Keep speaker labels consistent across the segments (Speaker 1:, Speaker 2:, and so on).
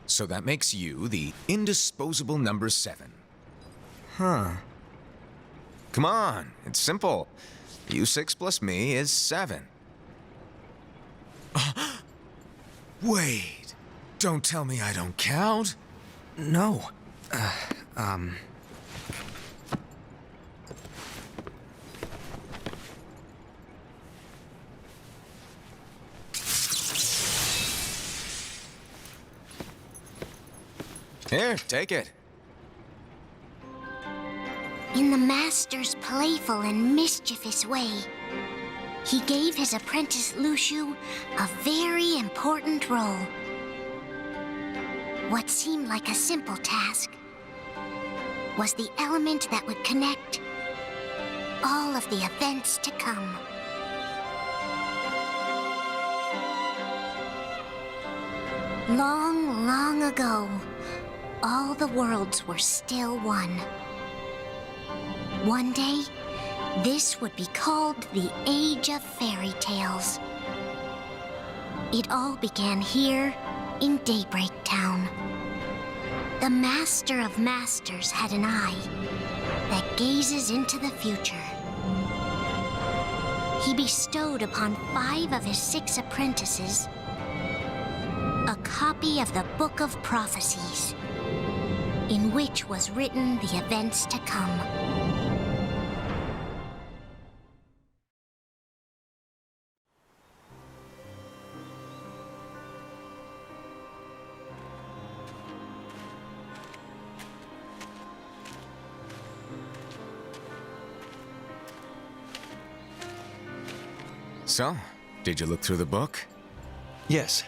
Speaker 1: So that makes you the indisposable number 7.
Speaker 2: Huh.
Speaker 1: Come on, it's simple. You 6 plus me is 7. Wait, don't tell me I don't count.
Speaker 2: No.
Speaker 1: Here, take it.
Speaker 3: In the Master's playful and mischievous way, he gave his apprentice Luciu a very important role. What seemed like a simple task was the element that would connect all of the events to come. Long, long ago, all the worlds were still one. One day, this would be called the Age of Fairy Tales. It all began here in Daybreak Town. The Master of Masters had an eye that gazes into the future. He bestowed upon 5 of his 6 apprentices a copy of the Book of Prophecies, in which was written the events to come.
Speaker 1: So, did you look through the book?
Speaker 2: Yes.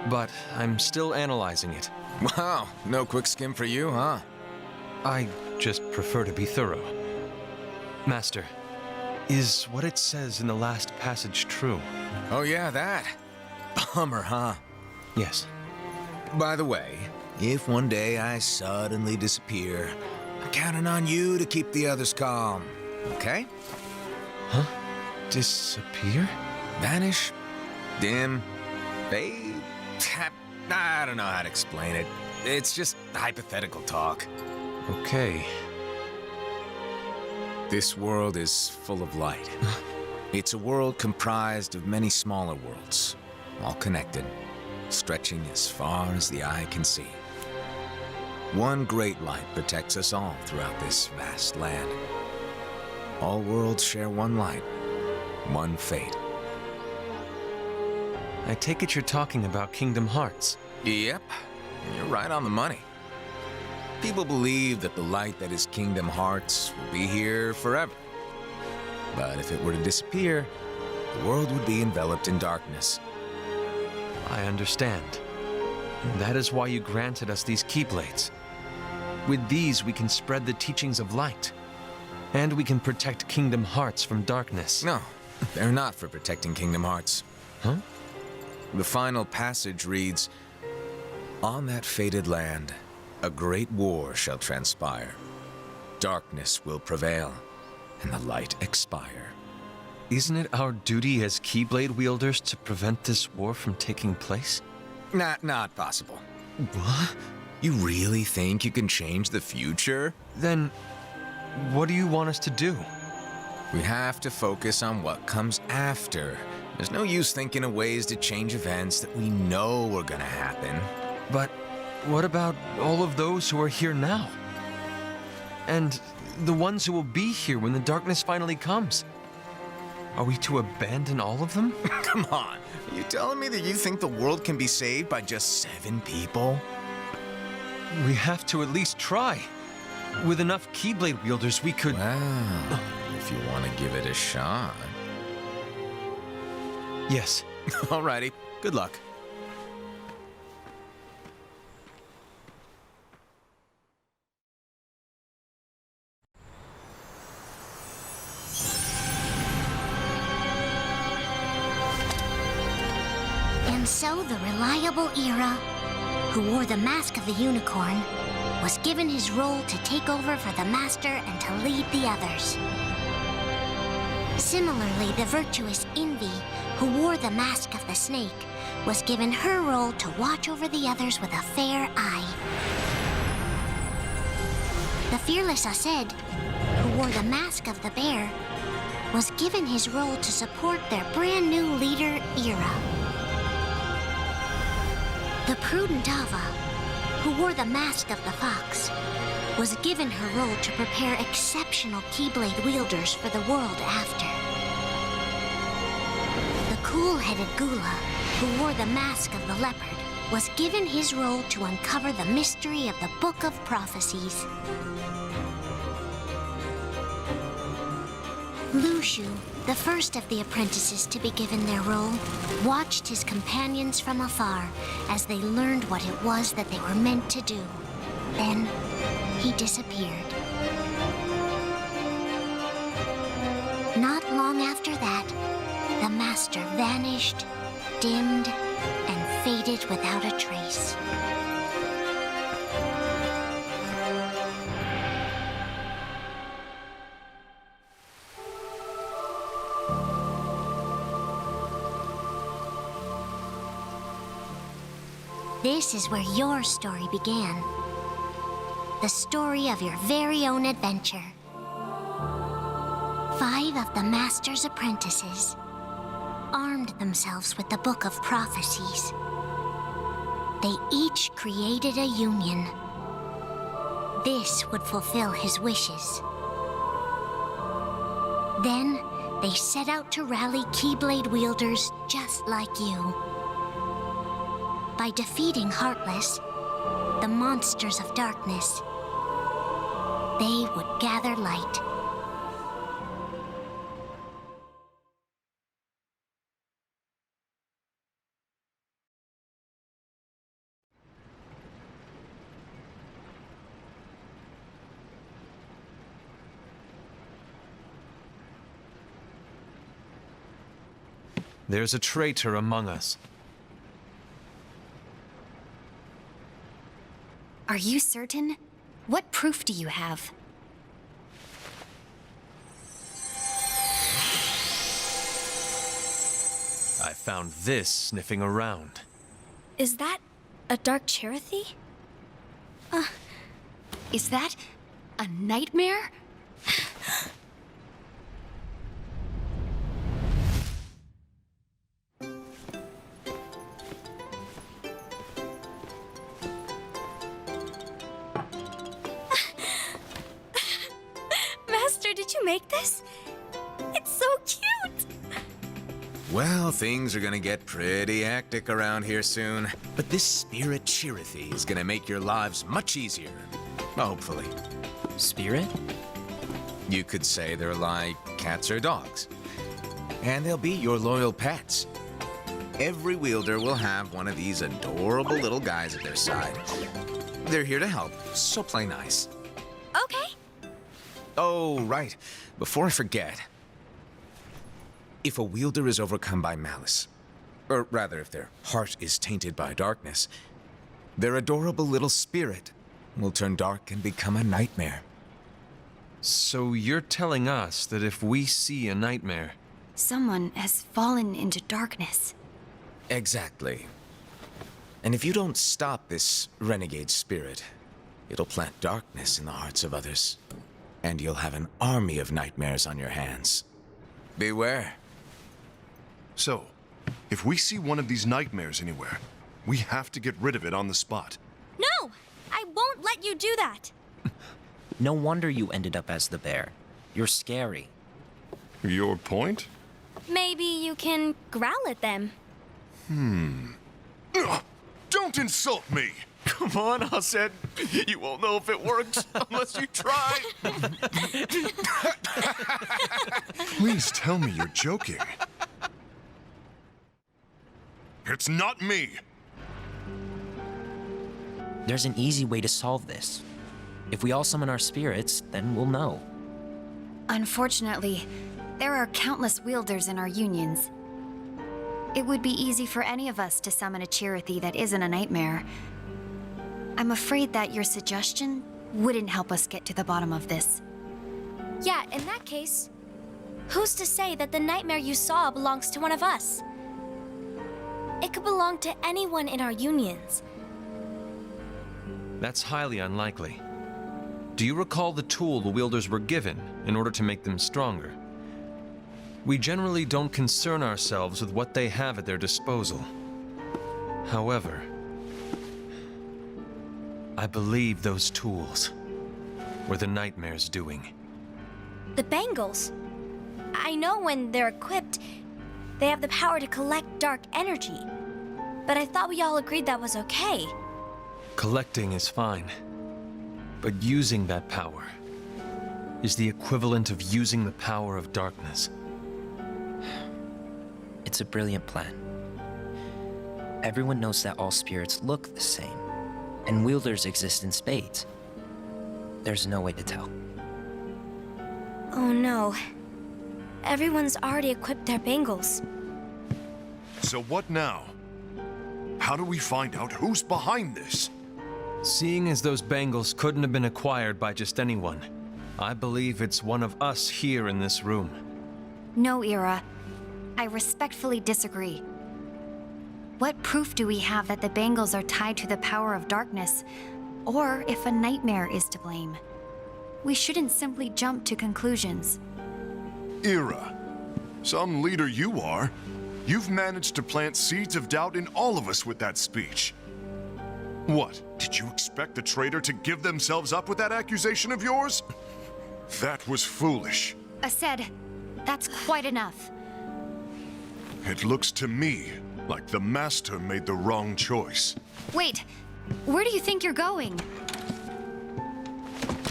Speaker 2: But I'm still analyzing it.
Speaker 1: Wow, no quick skim for you, huh?
Speaker 2: I just prefer to be thorough. Master, is what it says in the last passage true?
Speaker 1: Oh yeah, that. Bummer, huh?
Speaker 2: Yes.
Speaker 1: By the way, if one day I suddenly disappear, I'm counting on you to keep the others calm, okay?
Speaker 2: Huh? Disappear?
Speaker 1: Vanish? Dim? Fade? I don't know how to explain it. It's just hypothetical talk.
Speaker 2: Okay.
Speaker 1: This world is full of light. It's a world comprised of many smaller worlds, all connected, stretching as far as the eye can see. One great light protects us all throughout this vast land. All worlds share one light, one fate.
Speaker 2: I take it you're talking about Kingdom Hearts.
Speaker 1: Yep, you're right on the money. People believe that the light that is Kingdom Hearts will be here forever. But if it were to disappear, the world would be enveloped in darkness.
Speaker 2: I understand. That is why you granted us these Keyblades. With these, we can spread the teachings of light. And we can protect Kingdom Hearts from darkness.
Speaker 1: No, they're not for protecting Kingdom Hearts.
Speaker 2: Huh?
Speaker 1: The final passage reads, "On that fated land, a great war shall transpire. Darkness will prevail, and the light expire."
Speaker 2: Isn't it our duty as Keyblade wielders to prevent this war from taking place?
Speaker 1: Not possible.
Speaker 2: What?
Speaker 1: You really think you can change the future?
Speaker 2: Then, what do you want us to do?
Speaker 1: We have to focus on what comes after. There's no use thinking of ways to change events that we know are gonna happen.
Speaker 2: But what about all of those who are here now? And the ones who will be here when the darkness finally comes? Are we to abandon all of them?
Speaker 1: Come on, are you telling me that you think the world can be saved by just 7 people?
Speaker 2: We have to at least try. With enough Keyblade wielders, we could...
Speaker 1: Well, if you want to give it a shot.
Speaker 2: Yes.
Speaker 1: Alrighty, good luck.
Speaker 3: And so the reliable Era, who wore the mask of the unicorn, was given his role to take over for the Master and to lead the others. Similarly, the virtuous Envy, who wore the mask of the snake, was given her role to watch over the others with a fair eye. The fearless Aced, who wore the mask of the bear, was given his role to support their brand new leader, Ira. The prudent Ava, who wore the mask of the fox, was given her role to prepare exceptional Keyblade wielders for the world after. The cool-headed Gula, who wore the mask of the leopard, was given his role to uncover the mystery of the Book of Prophecies. Lushu, the first of the apprentices to be given their role, watched his companions from afar as they learned what it was that they were meant to do. Then, he disappeared. Not long after that, the master vanished, dimmed, and faded without a trace. This is where your story began. The story of your very own adventure. 5 of the Master's apprentices armed themselves with the Book of Prophecies. They each created a union. This would fulfill his wishes. Then, they set out to rally Keyblade wielders just like you. By defeating Heartless, the monsters of darkness, they would gather light.
Speaker 2: There's a traitor among us.
Speaker 4: Are you certain? What proof do you have?
Speaker 2: I found this sniffing around.
Speaker 4: Is that a Dark Cherothy? Is that a nightmare? Master, did you make this? It's so cute!
Speaker 1: Well, things are gonna get pretty hectic around here soon. But this spirit Cherothy is gonna make your lives much easier. Hopefully.
Speaker 5: Spirit?
Speaker 1: You could say they're like cats or dogs. And they'll be your loyal pets. Every wielder will have one of these adorable little guys at their side. They're here to help, so play nice.
Speaker 4: Okay.
Speaker 1: Oh, right. Before I forget. If a wielder is overcome by malice, or rather if their heart is tainted by darkness, their adorable little spirit will turn dark and become a nightmare.
Speaker 2: So you're telling us that if we see a nightmare...
Speaker 4: Someone has fallen into darkness.
Speaker 1: Exactly. And if you don't stop this renegade spirit, it'll plant darkness in the hearts of others. And you'll have an army of nightmares on your hands. Beware.
Speaker 6: So, if we see one of these nightmares anywhere, we have to get rid of it on the spot.
Speaker 7: No! I won't let you do that!
Speaker 5: No wonder you ended up as the bear. You're scary.
Speaker 6: Your point?
Speaker 7: Maybe you can growl at them.
Speaker 6: Ugh, don't insult me!
Speaker 2: Come on, Aced. You won't know if it works unless you try.
Speaker 6: Please tell me you're joking. It's not me!
Speaker 5: There's an easy way to solve this. If we all summon our spirits, then we'll know.
Speaker 4: Unfortunately, there are countless wielders in our unions. It would be easy for any of us to summon a Cherothy that isn't a nightmare. I'm afraid that your suggestion wouldn't help us get to the bottom of this.
Speaker 7: Yeah, in that case, who's to say that the nightmare you saw belongs to one of us? it could belong to anyone in our unions.
Speaker 2: That's highly unlikely. Do you recall the tool the wielders were given in order to make them stronger? We generally don't concern ourselves with what they have at their disposal. However, I believe those tools were the Nightmare's doing.
Speaker 7: The bangles. I know when they're equipped, they have the power to collect dark energy. But I thought we all agreed that was okay.
Speaker 2: Collecting is fine, but using that power is the equivalent of using the power of darkness.
Speaker 5: It's a brilliant plan. Everyone knows that all spirits look the same, and wielders exist in spades. There's no way to tell.
Speaker 7: Oh no. Everyone's already equipped their bangles.
Speaker 6: So what now? How do we find out who's behind this?
Speaker 2: Seeing as those bangles couldn't have been acquired by just anyone, I believe it's one of us here in this room.
Speaker 4: No, Ira. I respectfully disagree. What proof do we have that the bangles are tied to the power of darkness, or if a nightmare is to blame? We shouldn't simply jump to conclusions.
Speaker 6: Ira, some leader you are. You've managed to plant seeds of doubt in all of us with that speech. What, did you expect the traitor to give themselves up with that accusation of yours? That was foolish.
Speaker 4: Aced, that's quite enough.
Speaker 6: It looks to me like the Master made the wrong choice.
Speaker 4: Wait, where do you think you're going?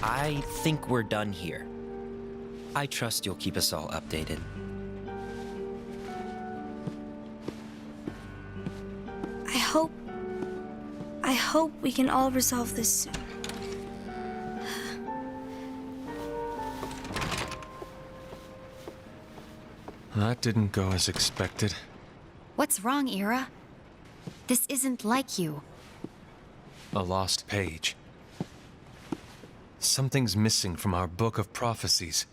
Speaker 5: I think we're done here. I trust you'll keep us all updated.
Speaker 7: I hope we can all resolve this soon.
Speaker 2: That didn't go as expected.
Speaker 4: What's wrong, Ira? This isn't like you.
Speaker 2: A lost page. Something's missing from our book of prophecies.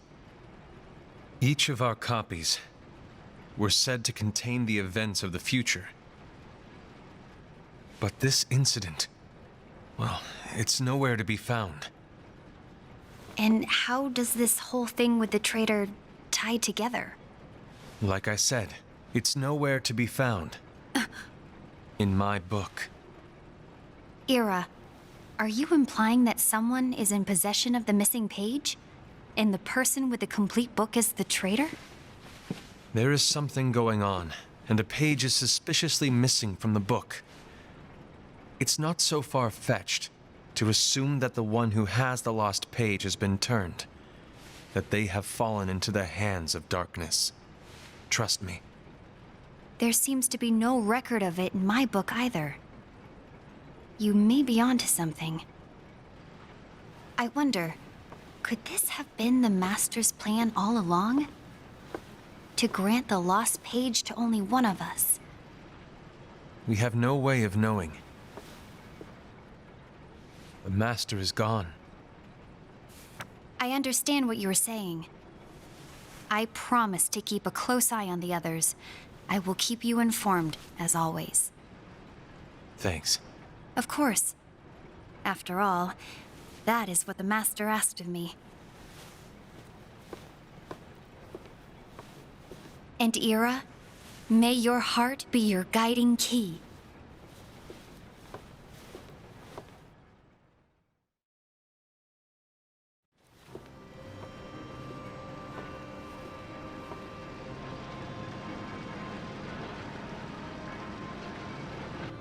Speaker 2: Each of our copies were said to contain the events of the future. But this incident, well, it's nowhere to be found.
Speaker 4: And how does this whole thing with the traitor tie together?
Speaker 2: Like I said, it's nowhere to be found. In my book.
Speaker 4: Ira, are you implying that someone is in possession of the missing page? And the person with the complete book is the traitor?
Speaker 2: There is something going on, and a page is suspiciously missing from the book. It's not so far-fetched to assume that the one who has the lost page has been turned, that they have fallen into the hands of darkness. Trust me.
Speaker 4: There seems to be no record of it in my book either. You may be onto something. I wonder, could this have been the Master's plan all along? To grant the lost page to only one of us?
Speaker 2: We have no way of knowing. The Master is gone.
Speaker 4: I understand what you're saying. I promise to keep a close eye on the others. I will keep you informed, as always.
Speaker 2: Thanks.
Speaker 4: Of course. After all, that is what the Master asked of me. And Ira, may your heart be your guiding key.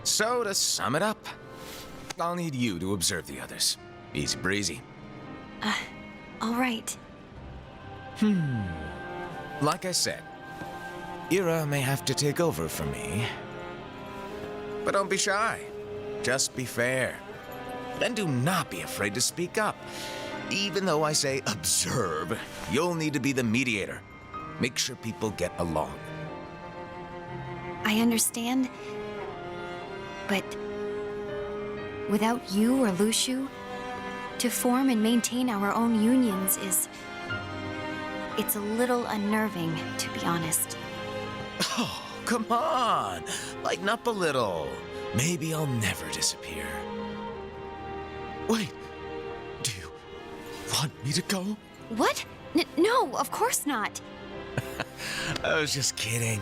Speaker 1: So, to sum it up, I'll need you to observe the others. Easy breezy.
Speaker 4: All right.
Speaker 1: Like I said, Ira may have to take over for me. But don't be shy. Just be fair. And do not be afraid to speak up. Even though I say observe, you'll need to be the mediator. Make sure people get along.
Speaker 4: I understand. But without you or Luciu, to form and maintain our own unions it's a little unnerving, to be honest.
Speaker 1: Oh, come on. Lighten up a little. Maybe I'll never disappear. Wait. Do you want me to go?
Speaker 4: What? No, of course not.
Speaker 1: I was just kidding.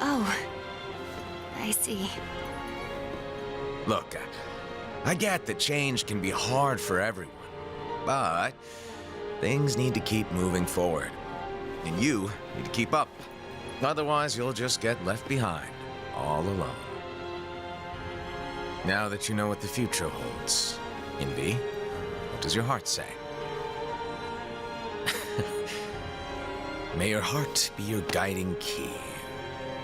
Speaker 4: Oh, I see.
Speaker 1: Look, I get that change can be hard for everyone, but things need to keep moving forward. And you need to keep up. Otherwise, you'll just get left behind, all alone. Now that you know what the future holds, Envy, what does your heart say? May your heart be your guiding key.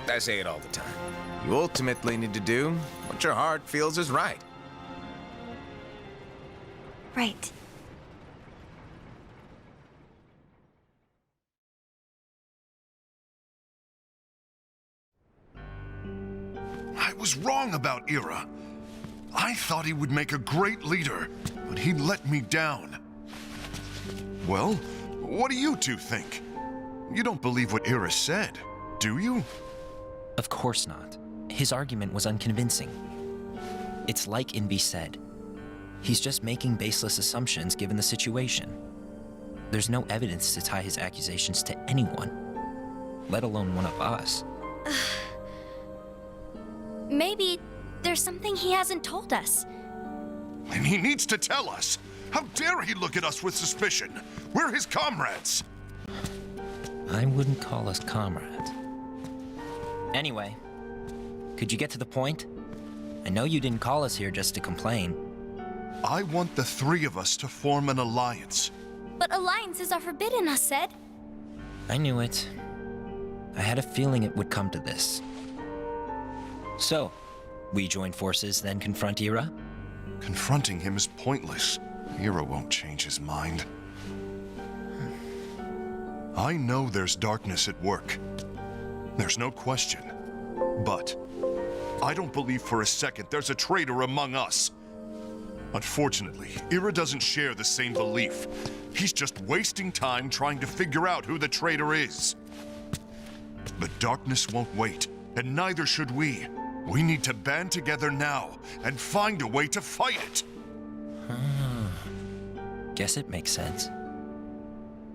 Speaker 1: I say it all the time. You ultimately need to do what your heart feels is right.
Speaker 4: Right.
Speaker 6: I was wrong about Ira. I thought he would make a great leader, but he let me down. Well, what do you two think? You don't believe what Ira said, do you?
Speaker 5: Of course not. His argument was unconvincing. It's like Envy said. He's just making baseless assumptions given the situation. There's no evidence to tie his accusations to anyone, let alone one of us.
Speaker 7: Maybe there's something he hasn't told us.
Speaker 6: And he needs to tell us. How dare he look at us with suspicion? We're his comrades.
Speaker 5: I wouldn't call us comrades. Anyway, could you get to the point? I know you didn't call us here just to complain.
Speaker 6: I want the three of us to form an alliance.
Speaker 7: But alliances are forbidden, us said.
Speaker 5: I knew it. I had a feeling it would come to this. So, we join forces, then confront Ira?
Speaker 6: Confronting him is pointless. Ira won't change his mind. I know there's darkness at work. There's no question. But I don't believe for a second there's a traitor among us. Unfortunately, Ira doesn't share the same belief. He's just wasting time trying to figure out who the traitor is. The darkness won't wait, and neither should we. We need to band together now and find a way to fight it.
Speaker 5: Guess it makes sense.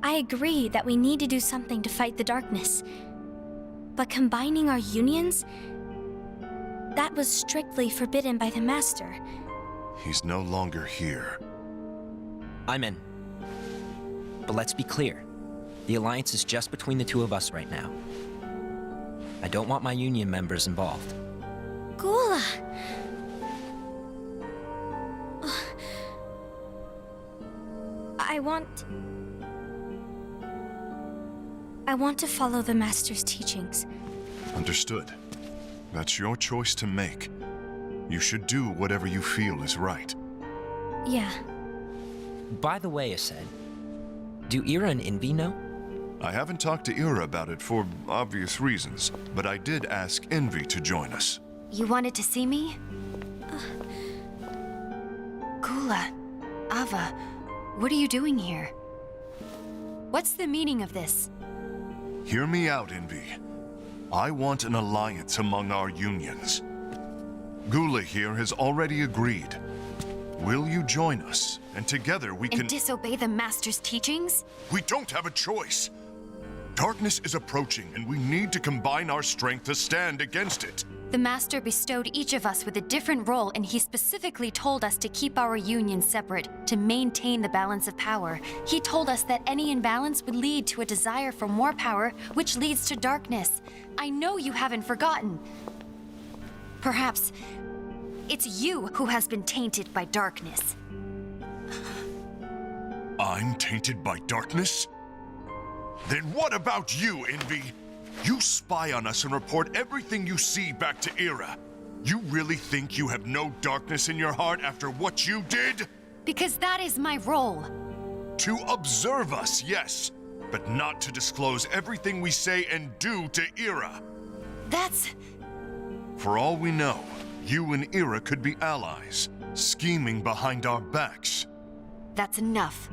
Speaker 7: I agree that we need to do something to fight the darkness. But combining our unions? That was strictly forbidden by the Master.
Speaker 6: He's no longer here.
Speaker 5: I'm in. But let's be clear. The alliance is just between the two of us right now. I don't want my union members involved.
Speaker 7: Gula! I want to follow the Master's teachings.
Speaker 6: Understood. That's your choice to make. You should do whatever you feel is right.
Speaker 7: Yeah.
Speaker 5: By the way, Ased, do Ira and Envy know?
Speaker 6: I haven't talked to Ira about it for obvious reasons, but I did ask Envy to join us.
Speaker 4: You wanted to see me? Gula, Ava, what are you doing here? What's the meaning of this?
Speaker 6: Hear me out, Envy. I want an alliance among our unions. Gula here has already agreed. Will you join us? And together we can...
Speaker 4: And disobey the Master's teachings?
Speaker 6: We don't have a choice. Darkness is approaching, and we need to combine our strength to stand against it.
Speaker 4: The Master bestowed each of us with a different role, and he specifically told us to keep our union separate, to maintain the balance of power. He told us that any imbalance would lead to a desire for more power, which leads to darkness. I know you haven't forgotten. Perhaps it's you who has been tainted by darkness.
Speaker 6: I'm tainted by darkness? Then what about you, Envy? You spy on us and report everything you see back to Ira. You really think you have no darkness in your heart after what you did?
Speaker 4: Because that is my role.
Speaker 6: To observe us, yes, but not to disclose everything we say and do to Ira.
Speaker 4: That's...
Speaker 6: For all we know, you and Ira could be allies, scheming behind our backs.
Speaker 4: that's enough.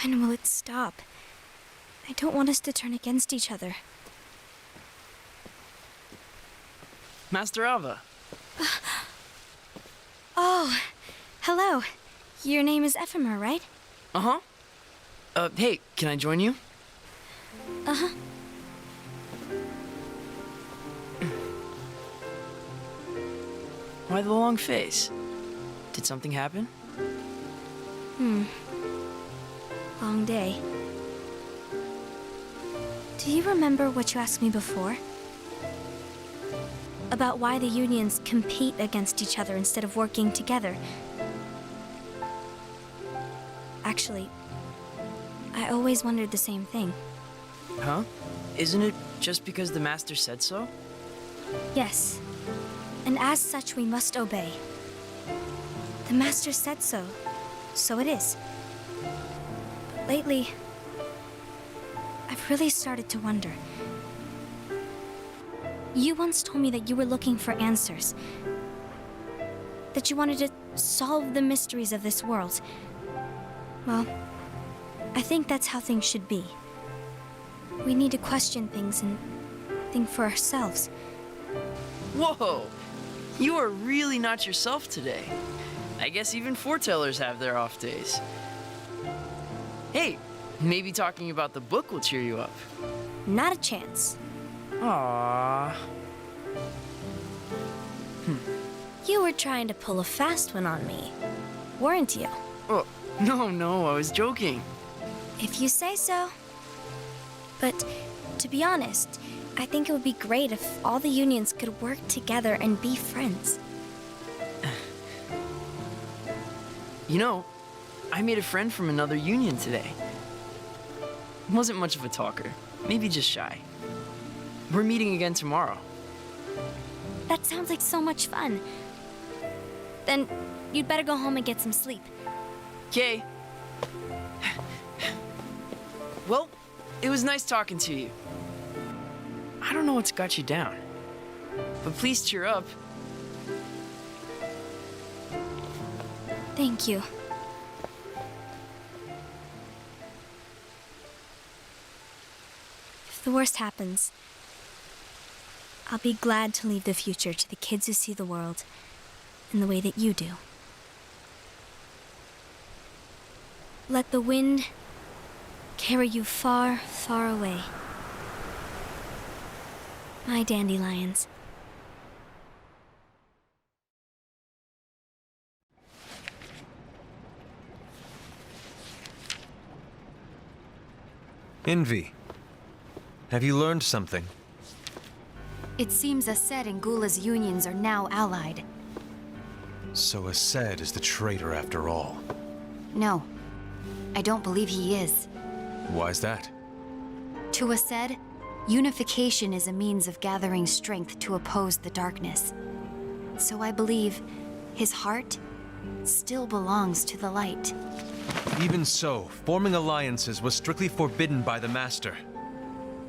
Speaker 7: When will it stop? I don't want us to turn against each other.
Speaker 8: Master Alva.
Speaker 7: Oh, hello. Your name is Ephemer, right?
Speaker 8: Uh-huh. Hey, can I join you?
Speaker 7: Uh-huh.
Speaker 8: Why the long face? Did something happen?
Speaker 7: Long day. Do you remember what you asked me before? About why the unions compete against each other instead of working together. Actually, I always wondered the same thing.
Speaker 8: Huh? Isn't it just because the Master said so?
Speaker 7: Yes, and as such we must obey. The Master said so, so it is. But lately, I've really started to wonder. You once told me that you were looking for answers. That you wanted to solve the mysteries of this world. Well, I think that's how things should be. We need to question things and think for ourselves.
Speaker 8: Whoa! You are really not yourself today. I guess even foretellers have their off days. Hey, maybe talking about the book will cheer you up.
Speaker 7: Not a chance.
Speaker 8: Aww.
Speaker 7: You were trying to pull a fast one on me, weren't you?
Speaker 8: Oh, no, I was joking.
Speaker 7: If you say so. But to be honest, I think it would be great if all the unions could work together and be friends.
Speaker 8: You know, I made a friend from another union today. Wasn't much of a talker, maybe just shy. We're meeting again tomorrow.
Speaker 7: That sounds like so much fun. Then you'd better go home and get some sleep.
Speaker 8: Okay. Well, it was nice talking to you. I don't know what's got you down, but please cheer up.
Speaker 7: Thank you. If the worst happens, I'll be glad to leave the future to the kids who see the world in the way that you do. Let the wind carry you far, far away. My dandelions.
Speaker 2: Envy. Have you learned something?
Speaker 4: It seems Ased and Gula's unions are now allied.
Speaker 2: So Ased is the traitor after all.
Speaker 4: No, I don't believe he is.
Speaker 2: Why's that?
Speaker 4: To Ased, unification is a means of gathering strength to oppose the darkness. So I believe his heart still belongs to the light.
Speaker 2: Even so, forming alliances was strictly forbidden by the Master.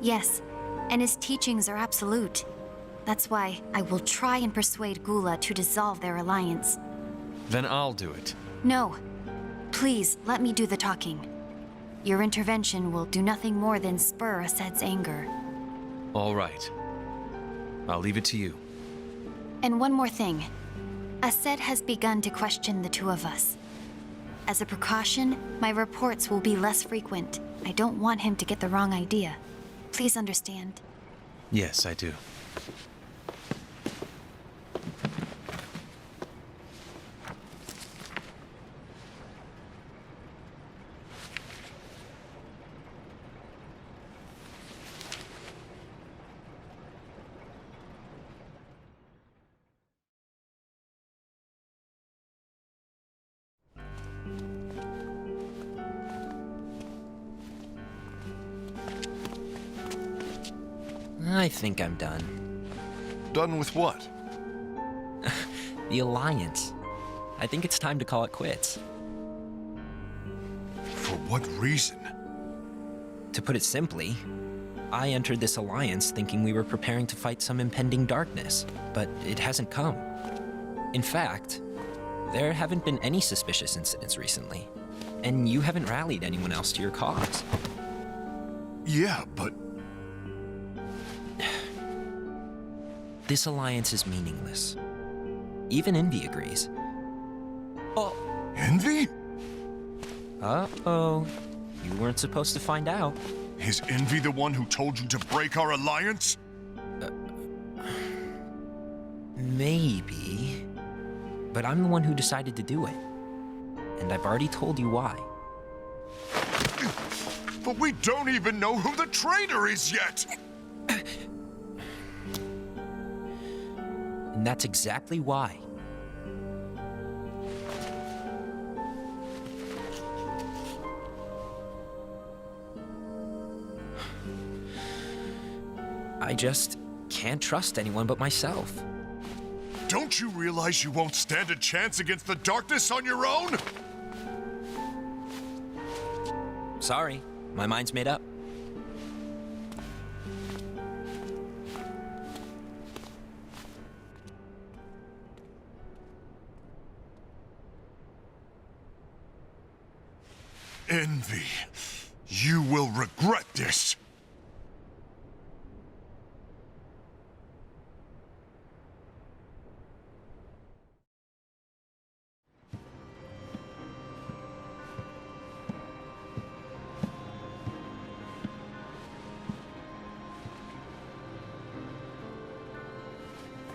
Speaker 4: Yes, and his teachings are absolute. That's why I will try and persuade Gula to dissolve their alliance.
Speaker 2: Then I'll do it.
Speaker 4: No. Please, let me do the talking. Your intervention will do nothing more than spur Ased's anger.
Speaker 2: All right. I'll leave it to you.
Speaker 4: And one more thing. Ased has begun to question the two of us. As a precaution, my reports will be less frequent. I don't want him to get the wrong idea. Please understand.
Speaker 2: Yes, I do.
Speaker 5: I think I'm done.
Speaker 6: Done with what?
Speaker 5: The Alliance. I think it's time to call it quits.
Speaker 6: For what reason?
Speaker 5: To put it simply, I entered this alliance thinking we were preparing to fight some impending darkness, but it hasn't come. In fact, there haven't been any suspicious incidents recently. And you haven't rallied anyone else to your cause.
Speaker 6: Yeah, but
Speaker 5: This alliance is meaningless. Even Envy agrees. Oh.
Speaker 6: Envy?
Speaker 5: Uh-oh. You weren't supposed to find out.
Speaker 6: Is Envy the one who told you to break our alliance?
Speaker 5: Maybe. But I'm the one who decided to do it. And I've already told you why.
Speaker 6: But we don't even know who the traitor is yet!
Speaker 5: And that's exactly why. I just can't trust anyone but myself.
Speaker 6: Don't you realize you won't stand a chance against the darkness on your own?
Speaker 5: Sorry, my mind's made up.
Speaker 6: Envy, you will regret this.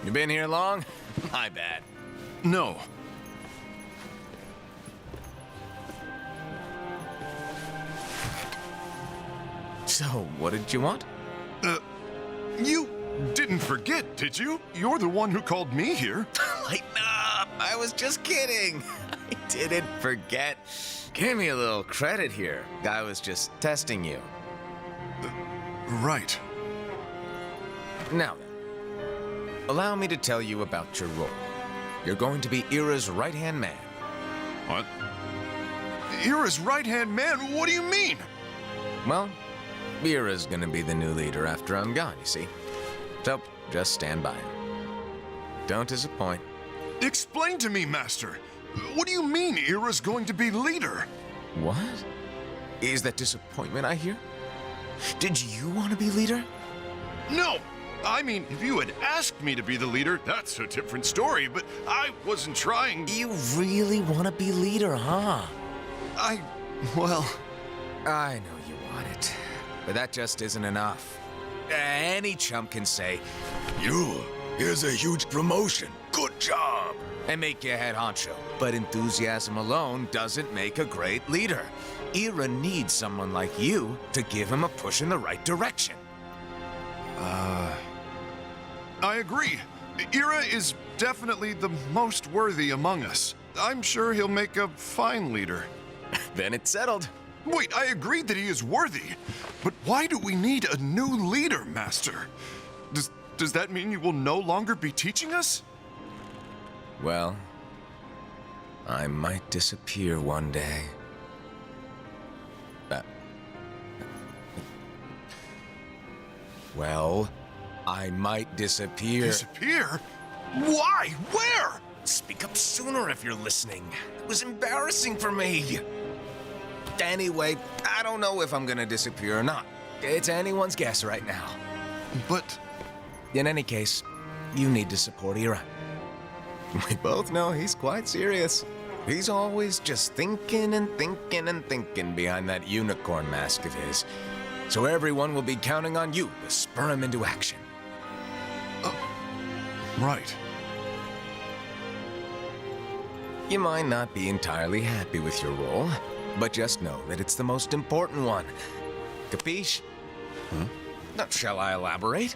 Speaker 1: You been here long? My bad.
Speaker 6: No.
Speaker 1: So, what did you want?
Speaker 6: You didn't forget, did you? You're the one who called me here.
Speaker 1: Lighten up! I was just kidding. I didn't forget. Give me a little credit here. I was just testing you.
Speaker 6: Right.
Speaker 1: Now then, allow me to tell you about your role. You're going to be Ira's right-hand man.
Speaker 6: What? Ira's right-hand man? What do you mean?
Speaker 1: Well, Ira's gonna be the new leader after I'm gone, you see. So, just stand by. Don't disappoint.
Speaker 6: Explain to me, Master. What do you mean Ira's going to be leader?
Speaker 1: What? Is that disappointment I hear? Did you want to be leader?
Speaker 6: No! I mean, if you had asked me to be the leader, that's a different story, but I wasn't trying.
Speaker 1: You really want to be leader, huh?
Speaker 6: Well...
Speaker 1: I know you want it, but that just isn't enough. Any chump can say, here's a huge promotion, good job, and make you head honcho. But enthusiasm alone doesn't make a great leader. Ira needs someone like you to give him a push in the right direction.
Speaker 6: I agree. Ira is definitely the most worthy among us. I'm sure he'll make a fine leader.
Speaker 1: Then it's settled.
Speaker 6: Wait, I agreed that he is worthy. But why do we need a new leader, Master? Does that mean you will no longer be teaching us?
Speaker 1: Well, I might disappear one day. Well, I might disappear.
Speaker 6: Disappear? Why? Where?
Speaker 1: Speak up sooner if you're listening. It was embarrassing for me. Anyway, I don't know if I'm gonna disappear or not. It's anyone's guess right now.
Speaker 6: But...
Speaker 1: In any case, you need to support Ira. We both know he's quite serious. He's always just thinking and thinking and thinking behind that unicorn mask of his. So everyone will be counting on you to spur him into action.
Speaker 6: Right.
Speaker 1: You might not be entirely happy with your role, but just know that it's the most important one. Capiche? Now, shall I elaborate?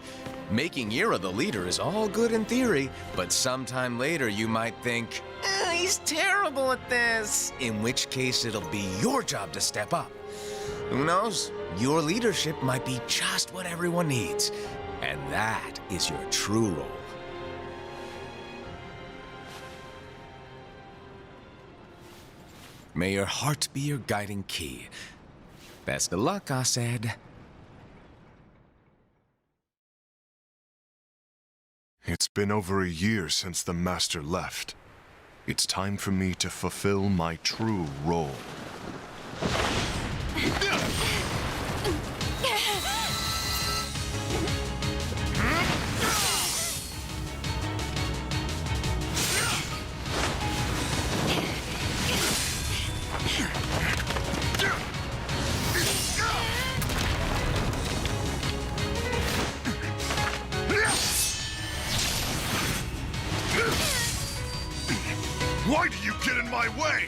Speaker 1: Making Ira the leader is all good in theory, but sometime later you might think, he's terrible at this. In which case it'll be your job to step up. Who knows? Your leadership might be just what everyone needs. And that is your true role. May your heart be your guiding key. Best of luck, I said.
Speaker 6: It's been over a year since the Master left. It's time for me to fulfill my true role. Why do you get in my way?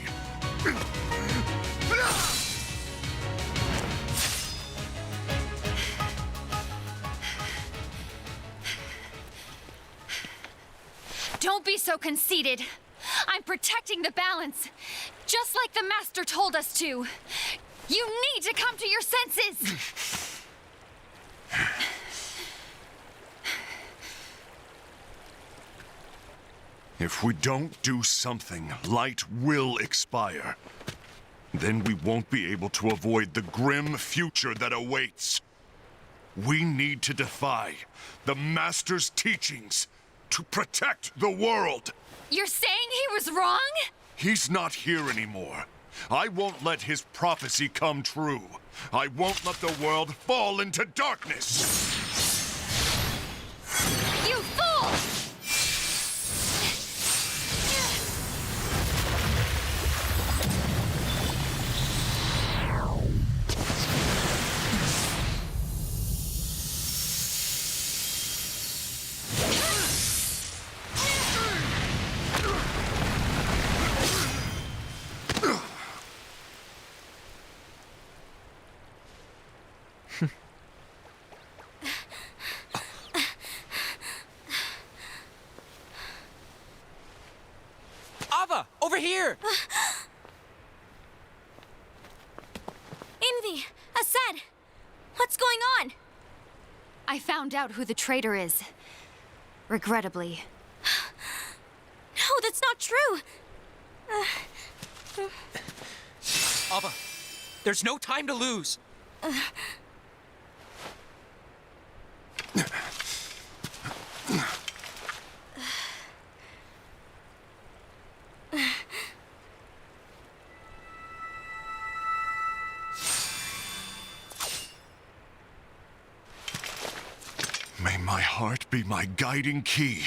Speaker 4: Don't be so conceited. I'm protecting the balance, just like the Master told us to. You need to come to your senses!
Speaker 6: If we don't do something, light will expire. Then we won't be able to avoid the grim future that awaits. We need to defy the Master's teachings to protect the world.
Speaker 4: You're saying he was wrong?
Speaker 6: He's not here anymore. I won't let his prophecy come true. I won't let the world fall into darkness.
Speaker 4: You fool!
Speaker 5: Ava, over here!
Speaker 7: Envy! Asad! What's going on?
Speaker 4: I found out who the traitor is. Regrettably.
Speaker 7: No, that's not true!
Speaker 5: Ava, there's no time to lose.
Speaker 6: May my heart be my guiding key.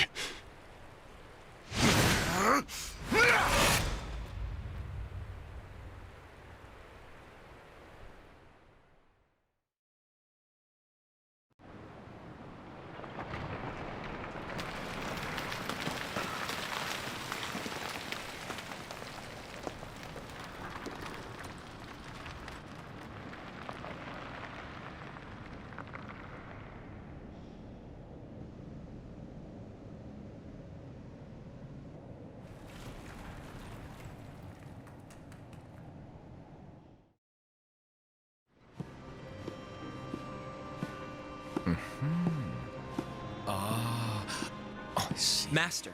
Speaker 1: I see.
Speaker 5: Master.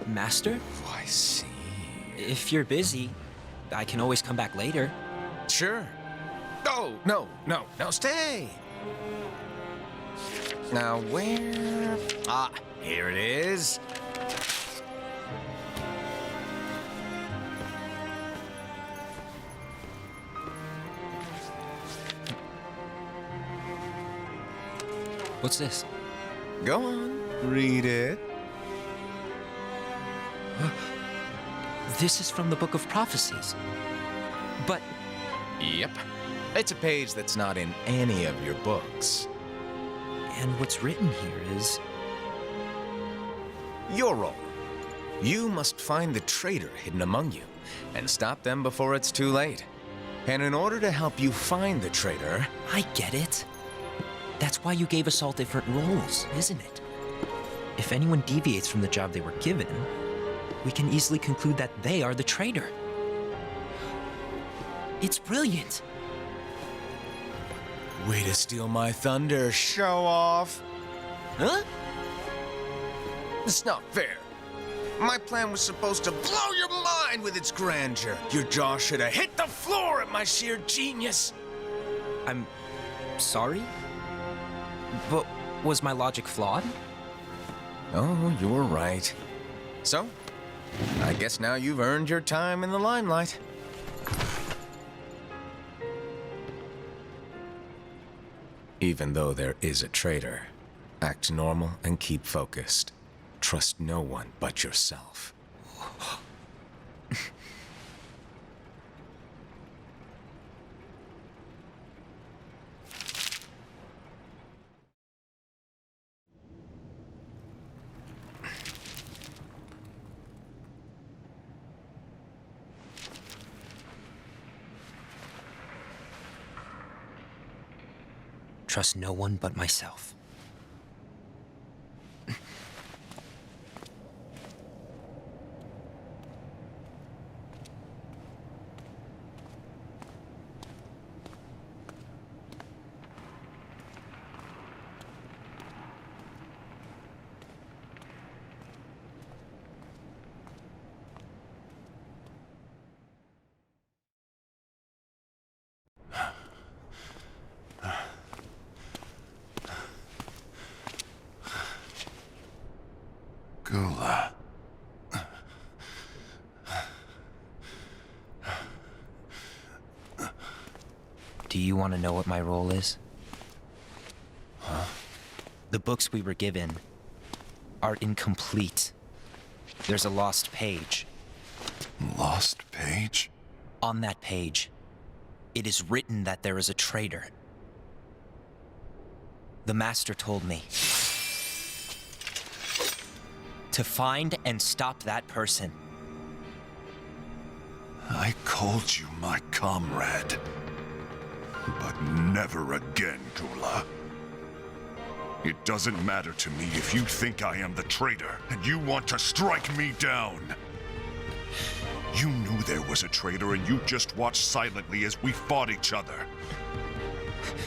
Speaker 5: Master?
Speaker 1: Oh, I see.
Speaker 5: If you're busy, I can always come back later.
Speaker 1: Sure. Oh, no, stay. Now, where? Ah, here it is.
Speaker 5: What's this?
Speaker 1: Go on, read it.
Speaker 5: This is from the Book of Prophecies. But
Speaker 1: Yep. It's a page that's not in any of your books.
Speaker 5: and what's written here is
Speaker 1: Your role. You must find the traitor hidden among you and stop them before it's too late. And in order to help you find the traitor,
Speaker 5: I get it. That's why you gave us all different roles, isn't it? If anyone deviates from the job they were given, we can easily conclude that they are the traitor. It's brilliant.
Speaker 1: way to steal my thunder, show off.
Speaker 5: Huh?
Speaker 1: It's not fair. My plan was supposed to blow your mind with its grandeur. Your jaw should have hit the floor at my sheer genius.
Speaker 5: I'm sorry? But was my logic flawed?
Speaker 1: Oh, you're right. So, I guess now you've earned your time in the limelight. Even though there is a traitor, act normal and keep focused. Trust no one but yourself.
Speaker 5: Trust no one but myself.
Speaker 6: Gula.
Speaker 5: Do you want to know what my role is?
Speaker 6: Huh?
Speaker 5: The books we were given are incomplete. There's a lost page.
Speaker 6: Lost page?
Speaker 5: On that page, it is written that there is a traitor. The Master told me to find and stop that person.
Speaker 6: I called you my comrade. But never again, Gula. It doesn't matter to me if you think I am the traitor and you want to strike me down. You knew there was a traitor and you just watched silently as we fought each other.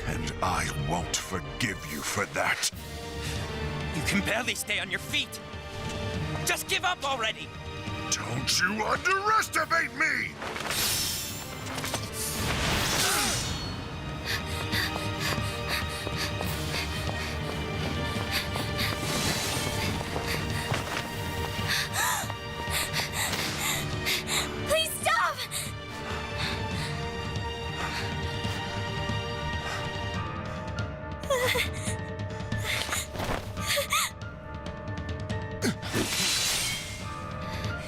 Speaker 6: And I won't forgive you for that.
Speaker 5: You can barely stay on your feet. Just give up already!
Speaker 6: Don't you underestimate me!
Speaker 7: Please stop!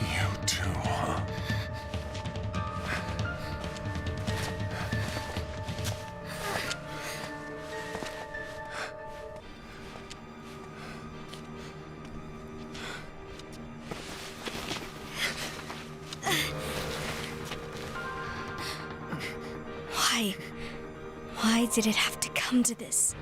Speaker 6: You too, huh?
Speaker 7: Why? Why did it have to come to this?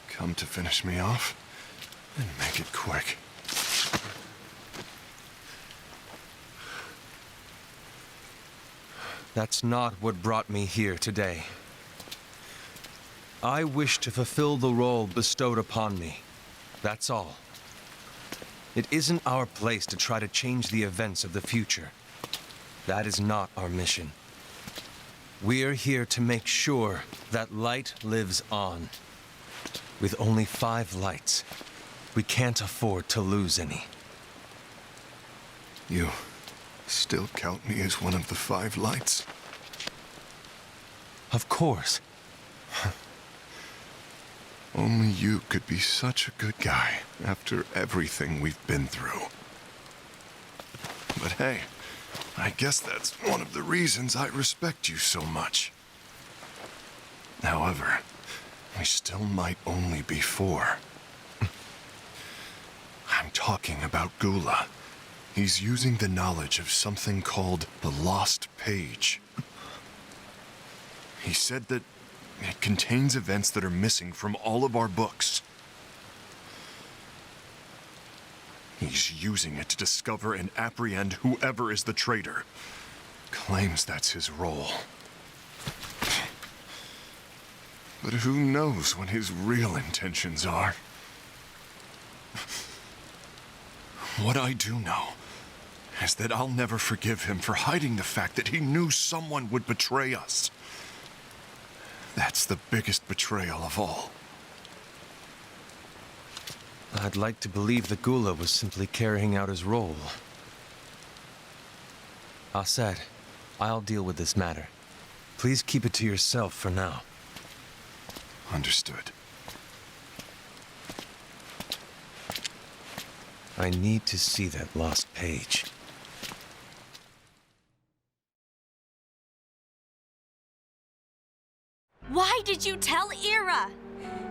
Speaker 6: Come to finish me off? And make it quick.
Speaker 2: That's not what brought me here today. I wish to fulfill the role bestowed upon me. That's all. It isn't our place to try to change the events of the future. That is not our mission. We're here to make sure that light lives on. With only 5 lights, we can't afford to lose any.
Speaker 6: You still count me as one of the 5 lights?
Speaker 2: Of course.
Speaker 6: Only you could be such a good guy after everything we've been through. But hey, I guess that's one of the reasons I respect you so much. However, we still might only be 4. I'm talking about Gula. He's using the knowledge of something called the Lost Page. He said that it contains events that are missing from all of our books. He's using it to discover and apprehend whoever is the traitor. Claims that's his role. But who knows what his real intentions are? What I do know is that I'll never forgive him for hiding the fact that he knew someone would betray us. That's the biggest betrayal of all.
Speaker 2: I'd like to believe that Gula was simply carrying out his role. Aset, I'll deal with this matter. Please keep it to yourself for now.
Speaker 6: Understood.
Speaker 2: I need to see that lost page.
Speaker 7: Why did you tell Ira?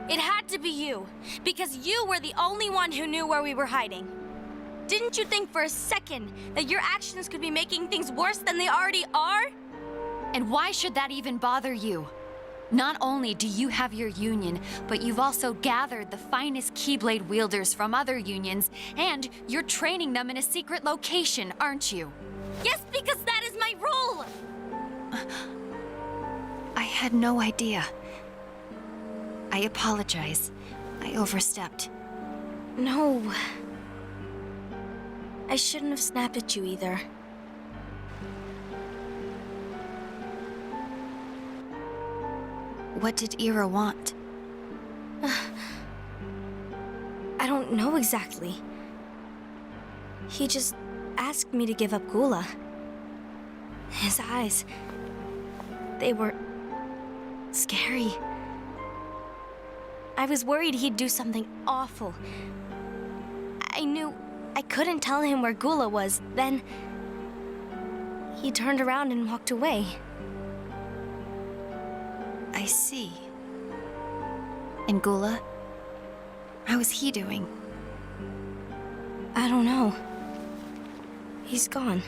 Speaker 7: It had to be you, because you were the only one who knew where we were hiding. Didn't you think for a second that your actions could be making things worse than they already are?
Speaker 4: And why should that even bother you? Not only do you have your union, but you've also gathered the finest Keyblade wielders from other unions, and you're training them in a secret location, aren't you?
Speaker 7: Yes, because that is my role!
Speaker 4: I had no idea. I apologize. I overstepped.
Speaker 7: No. I shouldn't have snapped at you either.
Speaker 4: What did Ira want?
Speaker 7: I don't know exactly. He just asked me to give up Gula. His eyes, they were scary. I was worried he'd do something awful. I knew I couldn't tell him where Gula was. Then he turned around and walked away.
Speaker 4: I see. And Gula? How is he doing?
Speaker 7: I don't know. He's gone.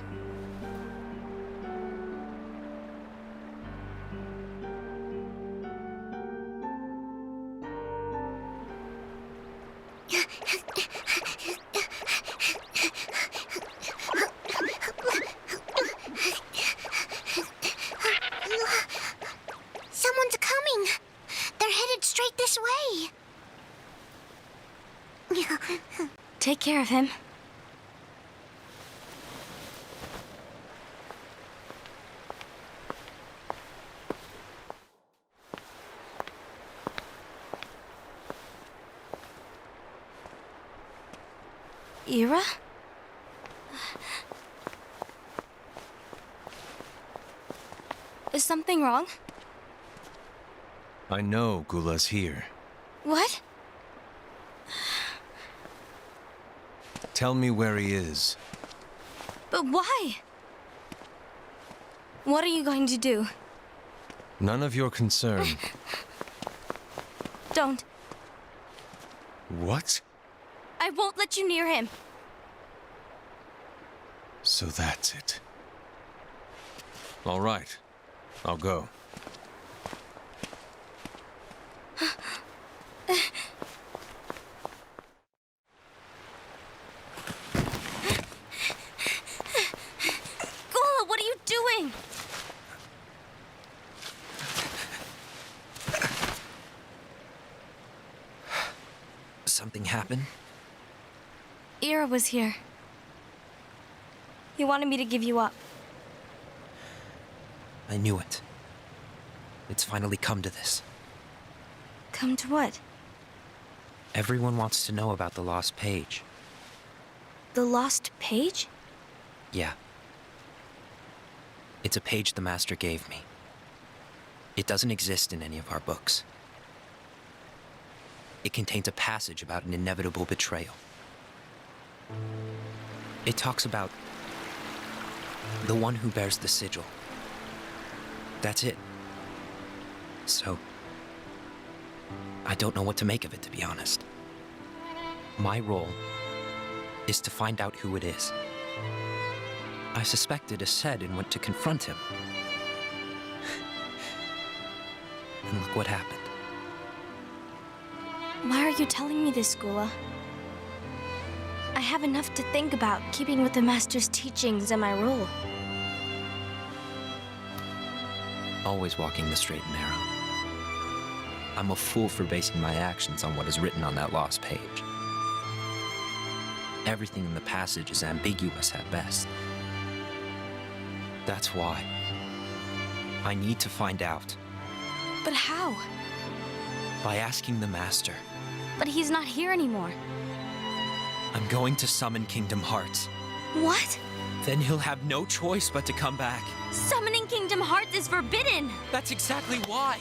Speaker 3: Someone's coming. They're headed straight this way.
Speaker 7: Take care of him. Ira? Is something wrong?
Speaker 2: I know Gula's here.
Speaker 7: What?
Speaker 2: Tell me where he is.
Speaker 7: But why? What are you going to do?
Speaker 2: None of your concern.
Speaker 7: Don't.
Speaker 2: What?
Speaker 7: I won't let you near him.
Speaker 2: So that's it. All right. I'll go.
Speaker 7: Gula, what are you doing?
Speaker 5: Something happened?
Speaker 7: Ira was here. He wanted me to give you up.
Speaker 5: I knew it. It's finally come to this.
Speaker 7: Come to what?
Speaker 5: Everyone wants to know about the lost page.
Speaker 7: The lost page?
Speaker 5: Yeah. It's a page the Master gave me. It doesn't exist in any of our books. It contains a passage about an inevitable betrayal. It talks about the one who bears the sigil. That's it. So, I don't know what to make of it, to be honest. My role is to find out who it is. I suspected Ased and went to confront him. And look what happened.
Speaker 7: Why are you telling me this, Gula? I have enough to think about, keeping with the Master's teachings and my role.
Speaker 5: Always walking the straight and narrow. I'm a fool for basing my actions on what is written on that lost page. Everything in the passage is ambiguous at best. That's why I need to find out.
Speaker 7: But how?
Speaker 5: By asking the Master.
Speaker 7: But he's not here anymore.
Speaker 5: I'm going to summon Kingdom Hearts.
Speaker 7: What?
Speaker 5: Then he'll have no choice but to come back.
Speaker 7: Summoning Kingdom Hearts is forbidden!
Speaker 5: That's exactly why.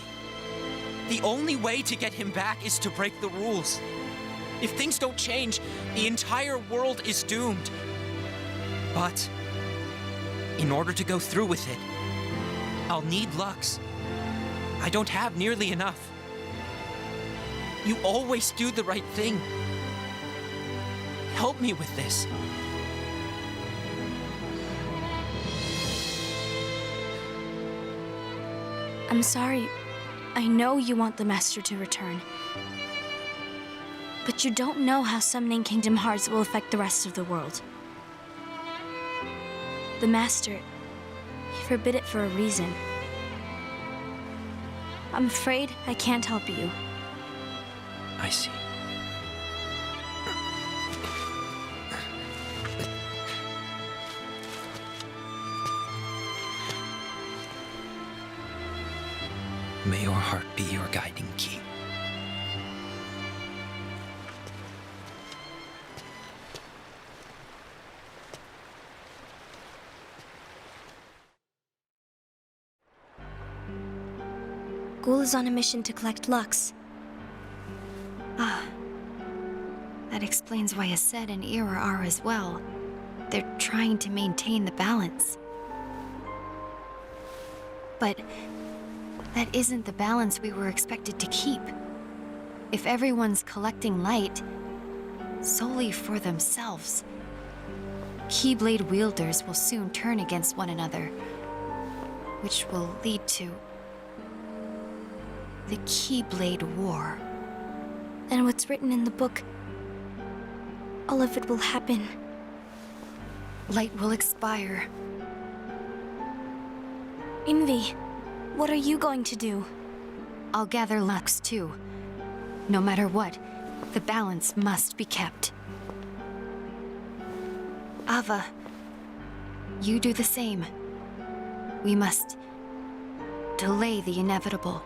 Speaker 5: The only way to get him back is to break the rules. If things don't change, the entire world is doomed. But in order to go through with it, I'll need Lux. I don't have nearly enough. You always do the right thing. Help me with this.
Speaker 7: I'm sorry. I know you want the Master to return. But you don't know how summoning Kingdom Hearts will affect the rest of the world. The Master, he forbid it for a reason. I'm afraid I can't help you.
Speaker 5: I see. May your heart be your guiding key.
Speaker 7: Ghoul is on a mission to collect Lux.
Speaker 4: That explains why Aced and Ira are as well. They're trying to maintain the balance. But that isn't the balance we were expected to keep. If everyone's collecting light solely for themselves, Keyblade wielders will soon turn against one another, which will lead to the Keyblade War.
Speaker 7: And what's written in the book, all of it will happen.
Speaker 4: Light will expire.
Speaker 7: Envy, what are you going to do?
Speaker 4: I'll gather Lux too. No matter what, the balance must be kept. Ava, you do the same. We must delay the inevitable.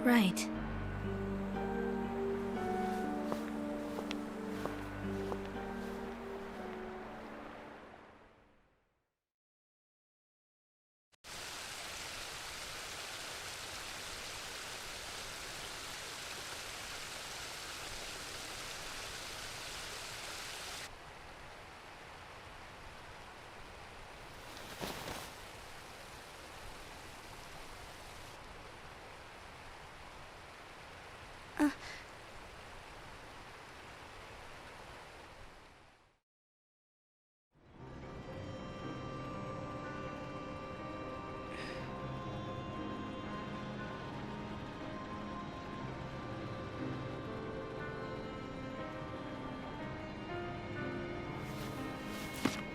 Speaker 7: Right.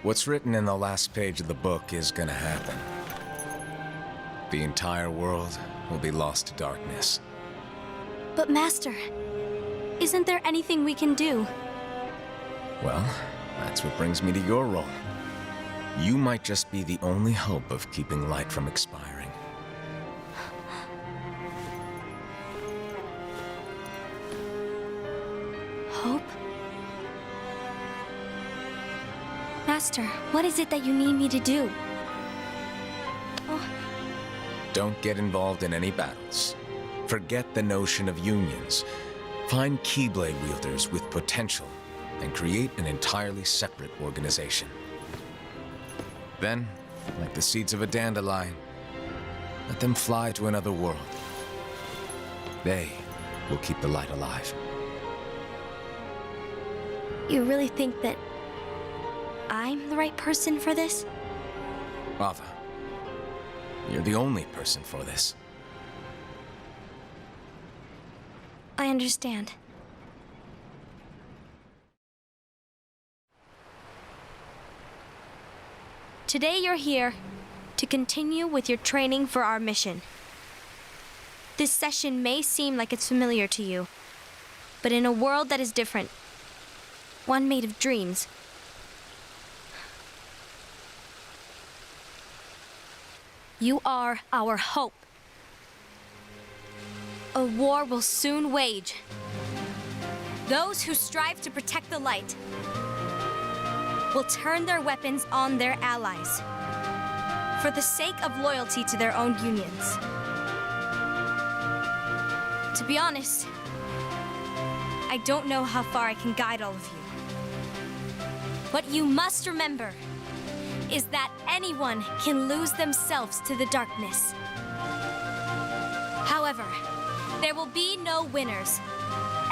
Speaker 1: What's written in the last page of the book is gonna happen. The entire world will be lost to darkness.
Speaker 7: But Master, isn't there anything we can do?
Speaker 1: Well, that's what brings me to your role. You might just be the only hope of keeping light from expiring.
Speaker 7: Hope? Master, what is it that you need me to do? Oh,
Speaker 1: Don't get involved in any battles. Forget the notion of unions. Find Keyblade wielders with potential and create an entirely separate organization. Then, like the seeds of a dandelion, let them fly to another world. They will keep the light alive.
Speaker 7: you really think that I'm the right person for this?
Speaker 1: Ava, you're the only person for this.
Speaker 7: I understand. Today you're here to continue with your training for our mission. This session may seem like it's familiar to you, but in a world that is different, one made of dreams, you are our hope. A war will soon wage. Those who strive to protect the light will turn their weapons on their allies for the sake of loyalty to their own unions. To be honest, I don't know how far I can guide all of you. What you must remember is that anyone can lose themselves to the darkness. However, there will be no winners.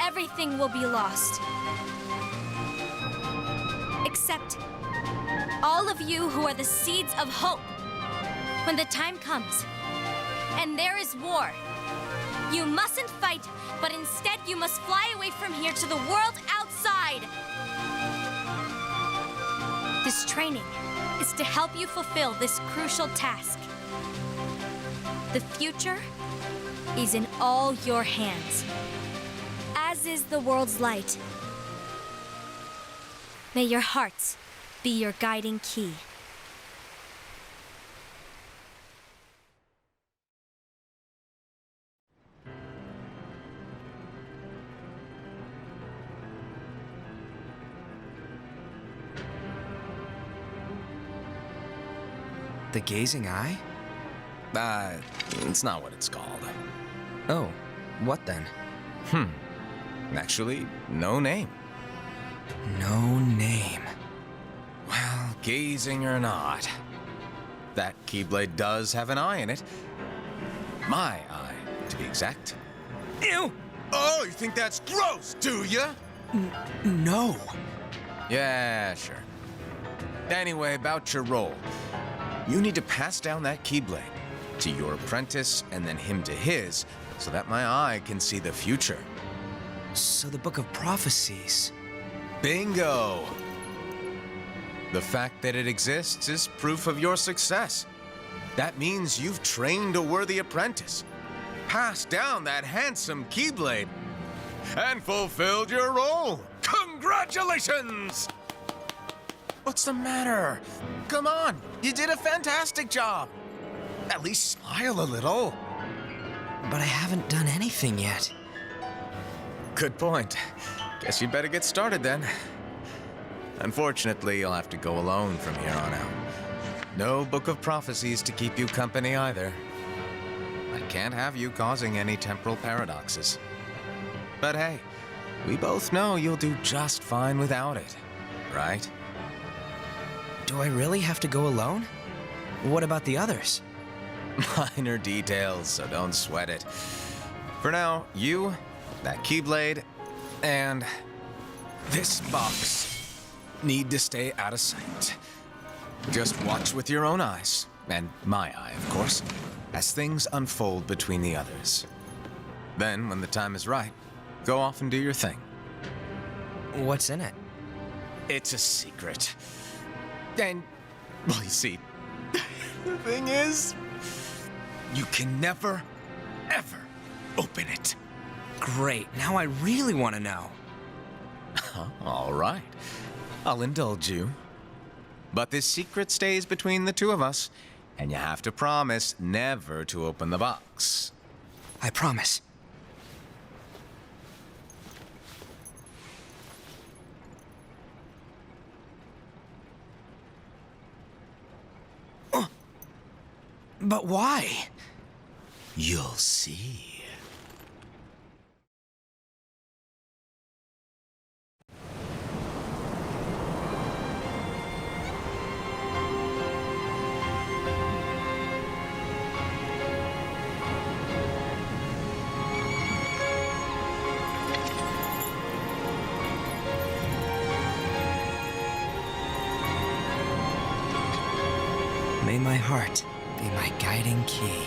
Speaker 7: Everything will be lost. Except all of you who are the seeds of hope. When the time comes, and there is war, you mustn't fight, but instead you must fly away from here to the world outside. This training is to help you fulfill this crucial task. The future is in all your hands, as is the world's light. May your hearts be your guiding key.
Speaker 5: The gazing eye?
Speaker 1: It's not what it's called.
Speaker 5: Oh, what then?
Speaker 1: Actually, no name.
Speaker 5: No name.
Speaker 1: Well, gazing or not, that Keyblade does have an eye in it. My eye, to be exact.
Speaker 5: Ew!
Speaker 1: Oh, you think that's gross, do ya?
Speaker 5: No.
Speaker 1: Yeah, sure. Anyway, about your role. You need to pass down that Keyblade to your apprentice and then him to his, so that my eye can see the future.
Speaker 5: So the Book of Prophecies.
Speaker 1: Bingo! The fact that it exists is proof of your success. That means you've trained a worthy apprentice, passed down that handsome Keyblade, and fulfilled your role. Congratulations! What's the matter? Come on, you did a fantastic job. At least smile a little.
Speaker 5: But I haven't done anything yet.
Speaker 1: Good point. Guess you better get started then. Unfortunately, you'll have to go alone from here on out. No Book of Prophecies to keep you company either. I can't have you causing any temporal paradoxes. But hey, we both know you'll do just fine without it, right?
Speaker 5: Do I really have to go alone? What about the others?
Speaker 1: Minor details, so don't sweat it. For now, you, that Keyblade, and this box need to stay out of sight. Just watch with your own eyes, and my eye, of course, as things unfold between the others. Then, when the time is right, go off and do your thing.
Speaker 5: What's in it?
Speaker 1: It's a secret. And, well, you see, the thing is, you can never, ever open it.
Speaker 5: Great, now I really want to know.
Speaker 1: All right, I'll indulge you. But this secret stays between the two of us, and you have to promise never to open the box.
Speaker 5: I promise. But why?
Speaker 1: You'll see.
Speaker 5: May my heart be my guiding key.